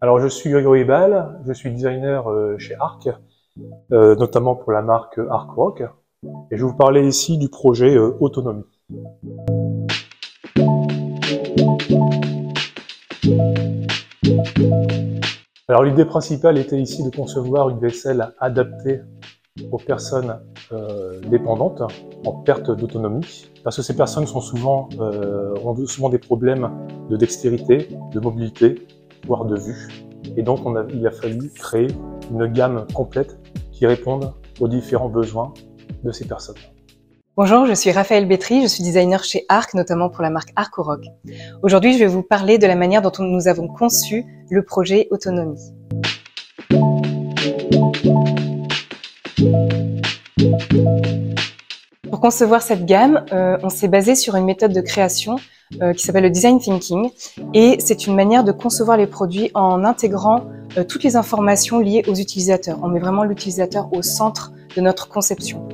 Alors je suis Grégory Ball, je suis designer chez Arc, notamment pour la marque Arc-Rock, et je vais vous parler ici du projet Autonomie. Alors l'idée principale était ici de concevoir une vaisselle adaptée aux personnes dépendantes en perte d'autonomie, parce que ces personnes sont ont souvent des problèmes de dextérité, de mobilité, voire de vue. Et donc il a fallu créer une gamme complète qui réponde aux différents besoins de ces personnes. Bonjour, je suis Raphaël Bétry, je suis designer chez Arc, notamment pour la marque Arc-Rock. Aujourd'hui, je vais vous parler de la manière dont nous avons conçu le projet Autonomie. Pour concevoir cette gamme, on s'est basé sur une méthode de création qui s'appelle le design thinking, et c'est une manière de concevoir les produits en intégrant toutes les informations liées aux utilisateurs. On met vraiment l'utilisateur au centre de notre conception.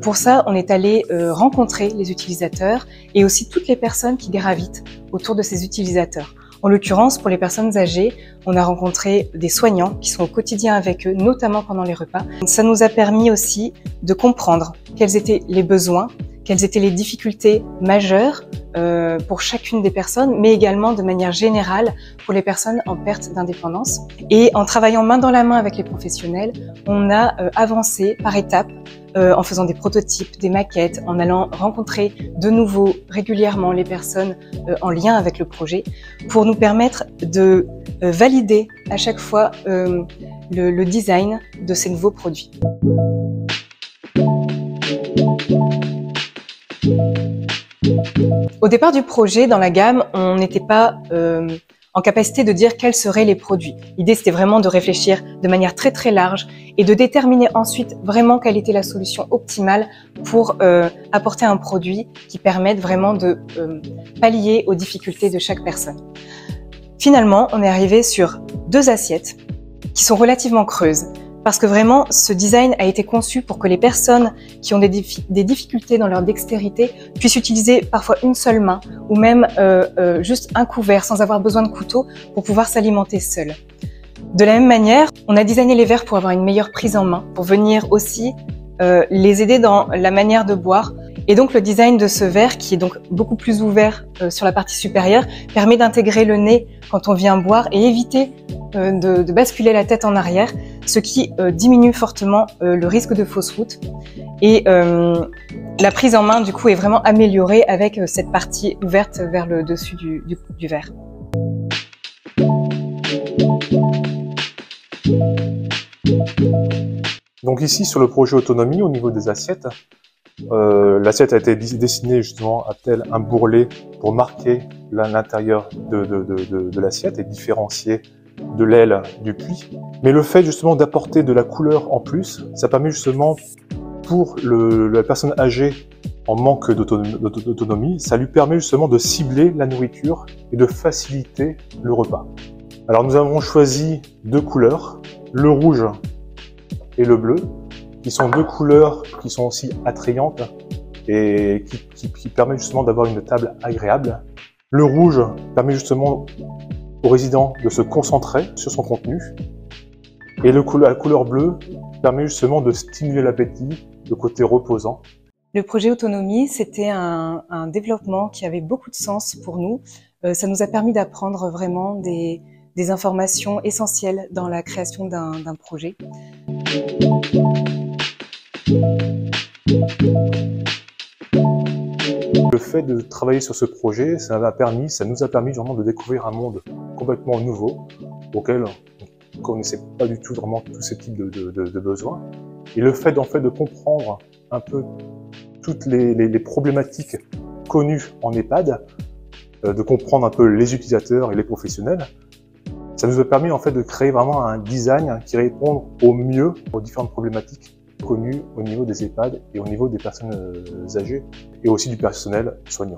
Pour ça, on est allé rencontrer les utilisateurs et aussi toutes les personnes qui gravitent autour de ces utilisateurs. En l'occurrence, pour les personnes âgées, on a rencontré des soignants qui sont au quotidien avec eux, notamment pendant les repas. Ça nous a permis aussi de comprendre quels étaient les besoins, quelles étaient les difficultés majeures pour chacune des personnes, mais également de manière générale pour les personnes en perte d'indépendance. Et en travaillant main dans la main avec les professionnels, on a avancé par étapes en faisant des prototypes, des maquettes, en allant rencontrer de nouveau régulièrement les personnes en lien avec le projet pour nous permettre de valider à chaque fois le design de ces nouveaux produits. Au départ du projet, dans la gamme, on n'était pas en capacité de dire quels seraient les produits. L'idée, c'était vraiment de réfléchir de manière très très large et de déterminer ensuite vraiment quelle était la solution optimale pour apporter un produit qui permette vraiment de pallier aux difficultés de chaque personne. Finalement, on est arrivé sur 2 assiettes qui sont relativement creuses, parce que vraiment, ce design a été conçu pour que les personnes qui ont des difficultés dans leur dextérité puissent utiliser parfois une seule main ou même juste un couvert sans avoir besoin de couteau pour pouvoir s'alimenter seul. De la même manière, on a designé les verres pour avoir une meilleure prise en main, pour venir aussi les aider dans la manière de boire. Et donc le design de ce verre, qui est donc beaucoup plus ouvert sur la partie supérieure, permet d'intégrer le nez quand on vient boire et éviter de basculer la tête en arrière, ce qui diminue fortement le risque de fausse route. Et la prise en main, du coup, est vraiment améliorée avec cette partie ouverte vers le dessus du verre. Donc ici, sur le projet Autonomie, au niveau des assiettes, l'assiette a été dessinée justement à tel un bourrelet pour marquer l'intérieur de l'assiette et différencier de l'aile du puits. Mais le fait justement d'apporter de la couleur en plus, ça permet justement pour la personne âgée en manque d'autonomie, ça lui permet justement de cibler la nourriture et de faciliter le repas. Alors nous avons choisi 2 couleurs, le rouge et le bleu, qui sont 2 couleurs qui sont aussi attrayantes et qui permettent justement d'avoir une table agréable. Le rouge permet justement au résident de se concentrer sur son contenu, et la couleur bleue permet justement de stimuler l'appétit, le côté reposant. Le projet Autonomie, c'était un développement qui avait beaucoup de sens pour nous. Ça nous a permis d'apprendre vraiment des informations essentielles dans la création d'un projet. Le fait de travailler sur ce projet, ça nous a permis vraiment de découvrir un monde complètement nouveau, auquel on ne connaissait pas du tout vraiment tous ces types de besoins. Et le fait en fait de comprendre un peu toutes les problématiques connues en EHPAD, de comprendre un peu les utilisateurs et les professionnels, ça nous a permis en fait de créer vraiment un design qui répond au mieux aux différentes problématiques connues au niveau des EHPAD et au niveau des personnes âgées et aussi du personnel soignant.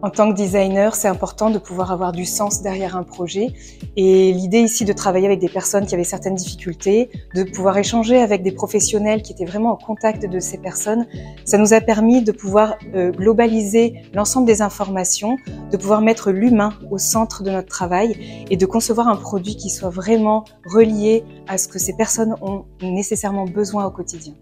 En tant que designer, c'est important de pouvoir avoir du sens derrière un projet. Et l'idée ici de travailler avec des personnes qui avaient certaines difficultés, de pouvoir échanger avec des professionnels qui étaient vraiment au contact de ces personnes, ça nous a permis de pouvoir globaliser l'ensemble des informations, de pouvoir mettre l'humain au centre de notre travail et de concevoir un produit qui soit vraiment relié à ce que ces personnes ont nécessairement besoin au quotidien.